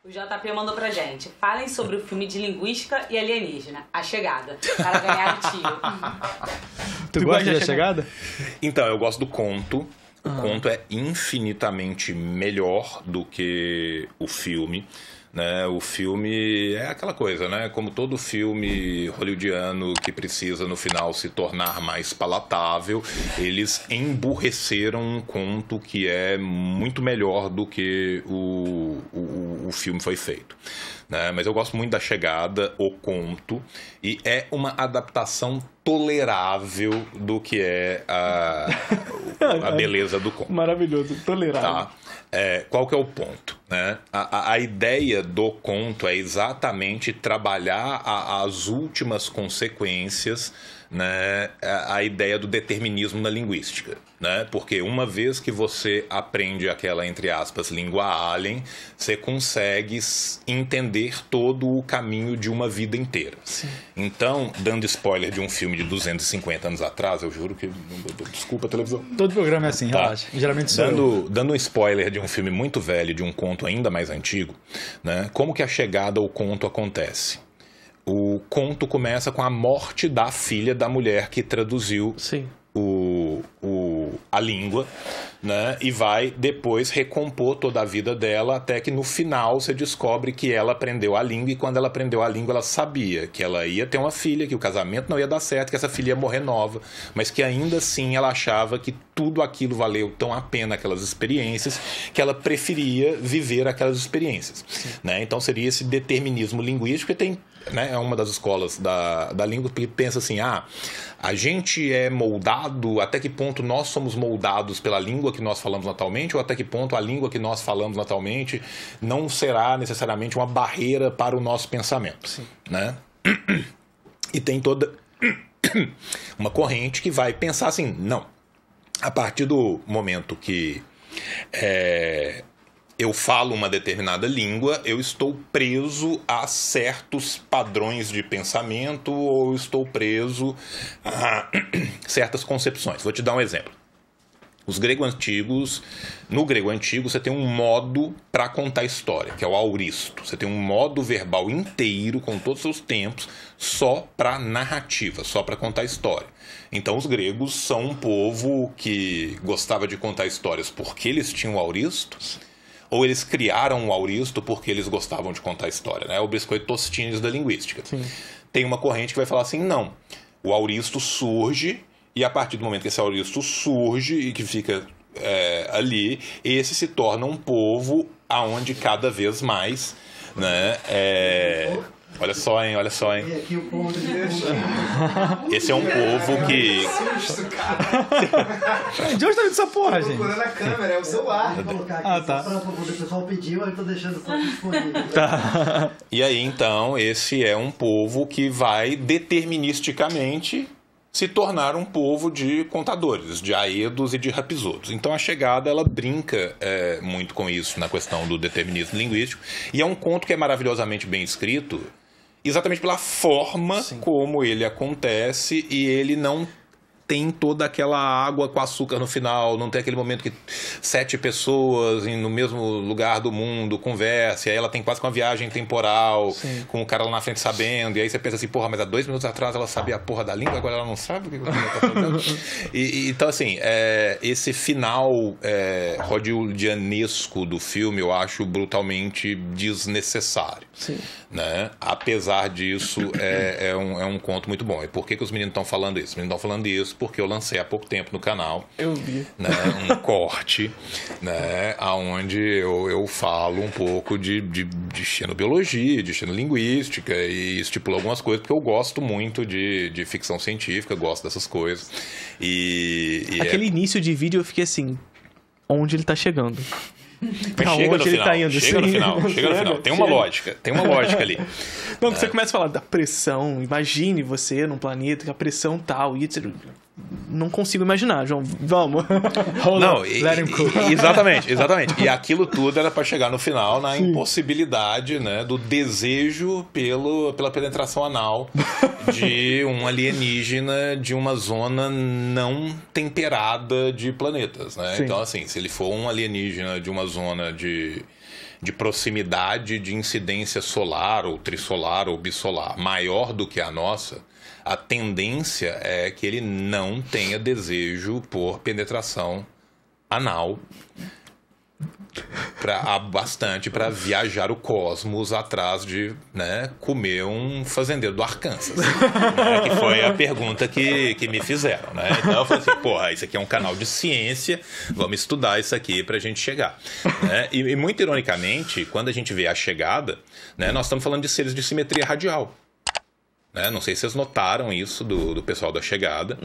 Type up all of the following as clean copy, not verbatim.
O JP mandou pra gente. Falem sobre o filme de linguística e alienígena, A Chegada, para ganhar o tio. Tu gosta de A Chegada? Então, eu gosto do conto. O conto é infinitamente melhor do que o filme. Né? O filme é aquela coisa, né? Como todo filme hollywoodiano que precisa no final se tornar mais palatável, eles emburreceram um conto que é muito melhor do que o filme foi feito. Né? Mas eu gosto muito da Chegada, o conto, e é uma adaptação tolerável do que é a beleza do conto. Maravilhoso, tolerável. Tá? Qual que é o ponto? Né? A ideia do conto é exatamente trabalhar as últimas consequências, né? A ideia do determinismo na linguística. Né? Porque uma vez que você aprende aquela, entre aspas, língua alien, você consegue entender todo o caminho de uma vida inteira. Sim. Então, dando spoiler de um filme de 250 anos atrás, eu juro que... Desculpa a televisão. Todo programa é assim, tá. Relaxa. Geralmente sou dando um spoiler de um filme muito velho, de um conto ainda mais antigo, né? Como que a chegada ao conto acontece? O conto começa com a morte da filha da mulher que traduziu Sim. a língua, né? E vai depois recompor toda a vida dela, até que no final você descobre que ela aprendeu a língua, e quando ela aprendeu a língua ela sabia que ela ia ter uma filha, que o casamento não ia dar certo, que essa filha ia morrer nova, mas que ainda assim ela achava que tudo aquilo valeu tão a pena, aquelas experiências, que ela preferia viver aquelas experiências. Né? Então seria esse determinismo linguístico, que tem, né, é uma das escolas da língua que pensa assim, a gente é moldado, até que ponto nós somos moldados pela língua que nós falamos natalmente, ou até que ponto a língua que nós falamos natalmente não será necessariamente uma barreira para o nosso pensamento. Sim. Né? E tem toda uma corrente que vai pensar assim, não, a partir do momento que eu falo uma determinada língua, eu estou preso a certos padrões de pensamento, ou estou preso a certas concepções. Vou te dar um exemplo. Os gregos antigos, no grego antigo, você tem um modo para contar história, que é o auristo. Você tem um modo verbal inteiro, com todos os seus tempos, só para narrativa, só para contar história. Então, os gregos são um povo que gostava de contar histórias porque eles tinham o auristo, ou eles criaram o auristo porque eles gostavam de contar história, né? O biscoito Tostines da linguística. Sim. Tem uma corrente que vai falar assim, não, o auristo surge, e a partir do momento que esse auristo surge e que fica ali, esse se torna um povo aonde cada vez mais, né, olha só, hein? E aqui o povo Esse é um povo que... De onde tá vindo essa porra, gente? procurando a câmera, é o celular. Vou colocar aqui tá. só para o pessoal pediu, aí eu tô deixando só disponível. Tá. E aí, então, esse é um povo que vai deterministicamente se tornar um povo de contadores, de aedos e de rapisodos. Então, a chegada, ela brinca muito com isso na questão do determinismo linguístico. E é um conto que é maravilhosamente bem escrito, exatamente pela forma como ele acontece, e ele não tem toda aquela água com açúcar no final, não tem aquele momento que 7 pessoas no mesmo lugar do mundo conversam, e aí ela tem quase que uma viagem temporal, com o cara lá na frente sabendo, e aí você pensa assim, porra, mas há 2 minutos atrás ela sabia a porra da língua, agora ela não sabe o que ela tá fazendo. Então, assim, esse final hollywoodianesco do filme eu acho brutalmente desnecessário. Sim. Né? Apesar disso, é um conto muito bom. E por que os meninos estão falando isso? Os meninos estão falando isso porque eu lancei há pouco tempo no canal, Eu vi. né, um corte, né, onde eu falo um pouco de xenobiologia, de xenolinguística, e estipulo algumas coisas, porque eu gosto muito de ficção científica, gosto dessas coisas. Aquele início de vídeo eu fiquei assim, onde ele tá chegando? Mas chega no ele final, tá indo, chega no sim. final, chega no final. Tem uma lógica ali. Não, você começa a falar da pressão. Imagine você num planeta com a pressão tal. E não consigo imaginar, João. Vamos. Não, Let him cook. exatamente. E aquilo tudo era para chegar no final na impossibilidade, né, do desejo pela penetração anal de um alienígena de uma zona não temperada de planetas, né? Sim. Então, assim, se ele for um alienígena de uma zona de de proximidade de incidência solar, ou trissolar, ou bissolar, maior do que a nossa, a tendência é que ele não tenha desejo por penetração anal bastante para viajar o cosmos atrás de, né, comer um fazendeiro do Arkansas, né, que foi a pergunta que me fizeram, né? Então eu falei assim, porra, isso aqui é um canal de ciência, vamos estudar isso aqui pra gente chegar, né? E muito ironicamente, quando a gente vê A Chegada, né, nós estamos falando de seres de simetria radial. Né? Não sei se vocês notaram isso do pessoal da Chegada,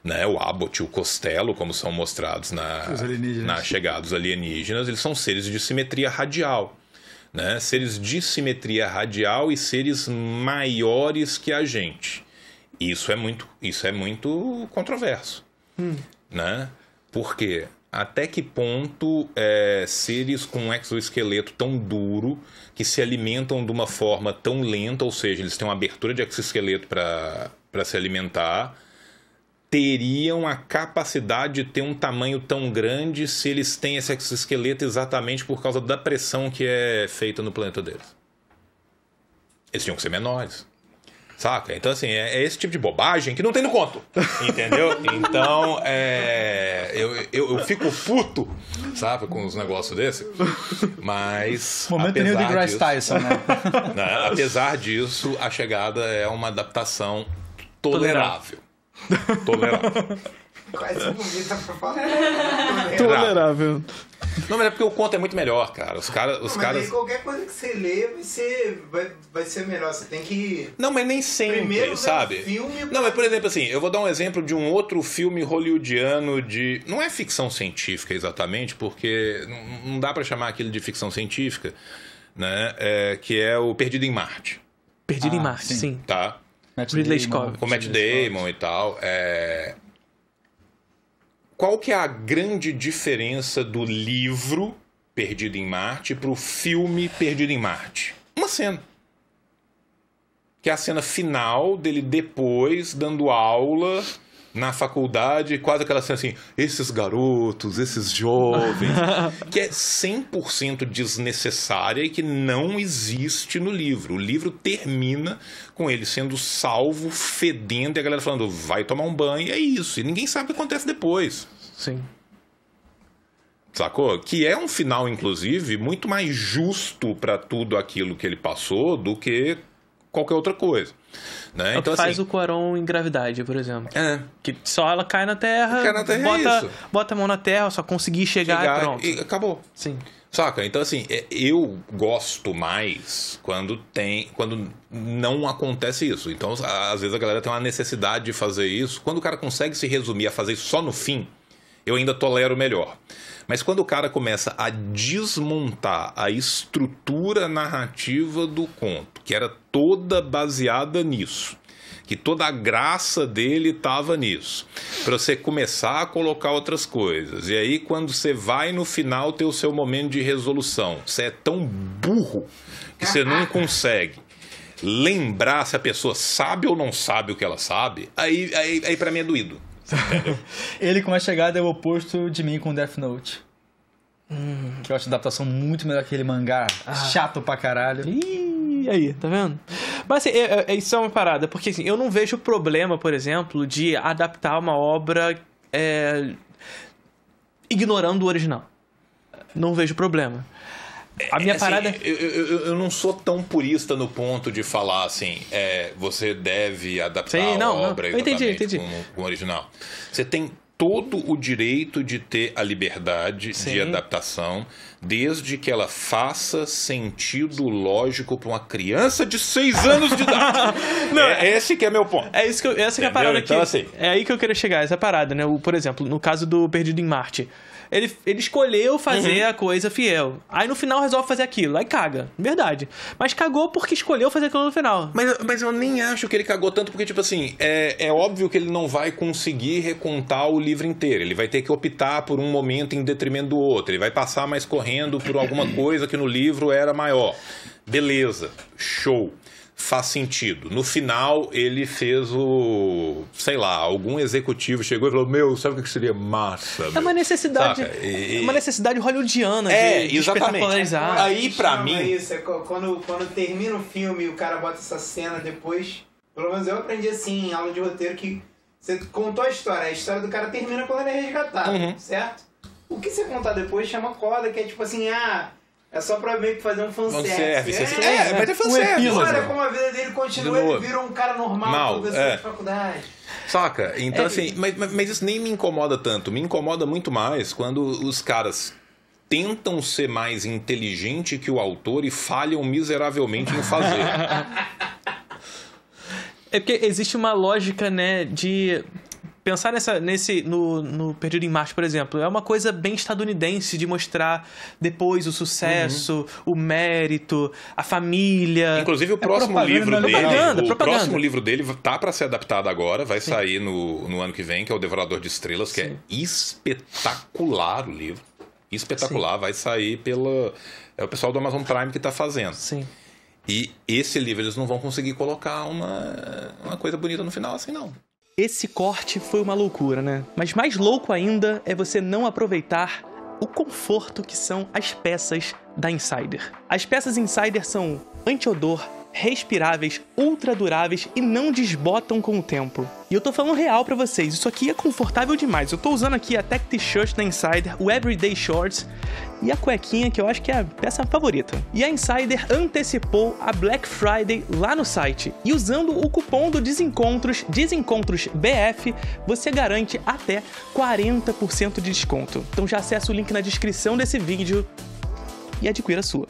né? O Abbott e o Costello, como são mostrados na Chegada, os alienígenas, eles são seres de simetria radial, né? Seres de simetria radial e seres maiores que a gente. Isso é muito controverso, né? Por quê? Até que ponto seres com um exoesqueleto tão duro, que se alimentam de uma forma tão lenta, ou seja, eles têm uma abertura de exoesqueleto para se alimentar, teriam a capacidade de ter um tamanho tão grande se eles têm esse exoesqueleto exatamente por causa da pressão que é feita no planeta deles? Eles tinham que ser menores. Saca? Então, assim, é esse tipo de bobagem que não tem no conto, entendeu? Então, eu fico puto, sabe, com uns negócios desses, mas... Momento Neil deGrasse Tyson, né? Apesar disso, A Chegada é uma adaptação tolerável. Quase bonita pra falar. Tolerável. Não, mas é porque o conto é muito melhor, cara. Os caras... Aí qualquer coisa que você lê vai ser melhor. Você tem que... Não, mas nem sempre, primeiro sabe? Filme... Não, mas por exemplo, assim, eu vou dar um exemplo de um outro filme hollywoodiano de... Não é ficção científica exatamente, porque não dá pra chamar aquilo de ficção científica, né? Que é o Perdido em Marte. Perdido em Marte, sim. Tá? Ridley Scott. Com Matt Damon e tal. Qual que é a grande diferença do livro Perdido em Marte pro filme Perdido em Marte? Uma cena. Que é a cena final dele depois dando aula na faculdade, quase aquela cena assim, esses garotos, esses jovens, que é 100% desnecessária e que não existe no livro. O livro termina com ele sendo salvo, fedendo, e a galera falando, vai tomar um banho, e é isso. E ninguém sabe o que acontece depois. Sim. Sacou? Que é um final, inclusive, muito mais justo para tudo aquilo que ele passou do que qualquer outra coisa. Né? Então, faz assim, o Quaron em Gravidade, por exemplo. Que só ela cai na Terra, bota a mão na Terra, só conseguir chegar e pronto. E acabou. Sim. Saca? Então, assim, eu gosto mais quando não acontece isso. Então, às vezes a galera tem uma necessidade de fazer isso. Quando o cara consegue se resumir a fazer isso só no fim, eu ainda tolero melhor. Mas quando o cara começa a desmontar a estrutura narrativa do conto, que era toda baseada nisso, que toda a graça dele estava nisso, para você começar a colocar outras coisas. E aí, quando você vai no final ter o seu momento de resolução, você é tão burro que você não consegue lembrar se a pessoa sabe ou não sabe o que ela sabe, aí para mim é doído. Ele com A Chegada é o oposto de mim com Death Note. Que eu acho a adaptação muito melhor que aquele mangá. Chato pra caralho. Ih, aí, tá vendo? Mas assim, isso é uma parada, porque assim, eu não vejo problema, por exemplo, de adaptar uma obra ignorando o original. Não vejo problema. A minha parada... Eu não sou tão purista no ponto de falar assim, você deve adaptar a obra exatamente com o original. Você tem todo o direito de ter a liberdade de adaptação, desde que ela faça sentido lógico para uma criança de 6 anos de idade. Esse que é meu ponto. Essa que é a parada aqui. Então, assim, é aí que eu queria chegar, essa parada, né? Por exemplo, no caso do Perdido em Marte. Ele escolheu fazer a coisa fiel. Aí no final resolve fazer aquilo. Aí caga. Verdade. Mas cagou porque escolheu fazer aquilo no final. Mas eu nem acho que ele cagou tanto, porque, tipo assim, é óbvio que ele não vai conseguir recontar o livro inteiro. Ele vai ter que optar por um momento em detrimento do outro. Ele vai passar mais correndo por alguma coisa que no livro era maior. Beleza. Show. faz sentido. No final, ele fez o... sei lá, algum executivo chegou e falou, meu, sabe o que seria massa? É uma necessidade... É uma necessidade hollywoodiana de espetacularizar. Aí, pra mim... Isso, quando termina o filme e o cara bota essa cena depois... Pelo menos eu aprendi assim, em aula de roteiro, que você contou a história do cara termina quando ele é resgatado, certo? O que você contar depois chama coda, que é tipo assim, é só pra meio que fazer um fanservice. Vai ter fanservice. Olha como a vida dele continua, ele vira um cara normal, professor de faculdade. Saca? Então, assim, mas isso nem me incomoda tanto. Me incomoda muito mais quando os caras tentam ser mais inteligente que o autor e falham miseravelmente em fazer. É porque existe uma lógica, né, de... Pensar no Perdido em Marte, por exemplo, é uma coisa bem estadunidense de mostrar depois o sucesso, o mérito, a família. Inclusive o próximo livro dele, próximo livro dele tá para ser adaptado agora, vai sair no ano que vem, que é o Devorador de Estrelas, que é espetacular o livro. Espetacular, vai sair é o pessoal do Amazon Prime que tá fazendo. Sim. E esse livro eles não vão conseguir colocar uma coisa bonita no final assim, não. Esse corte foi uma loucura, né? Mas mais louco ainda é você não aproveitar o conforto que são as peças da Insider. As peças Insider são anti-odor, respiráveis, ultra duráveis e não desbotam com o tempo. E eu tô falando real pra vocês, isso aqui é confortável demais. Eu tô usando aqui a Tech T-Shirt da Insider, o Everyday Shorts e a cuequinha que eu acho que é a peça favorita. E a Insider antecipou a Black Friday lá no site. E usando o cupom do Desencontros BF, você garante até 40% de desconto. Então já acessa o link na descrição desse vídeo e adquira a sua.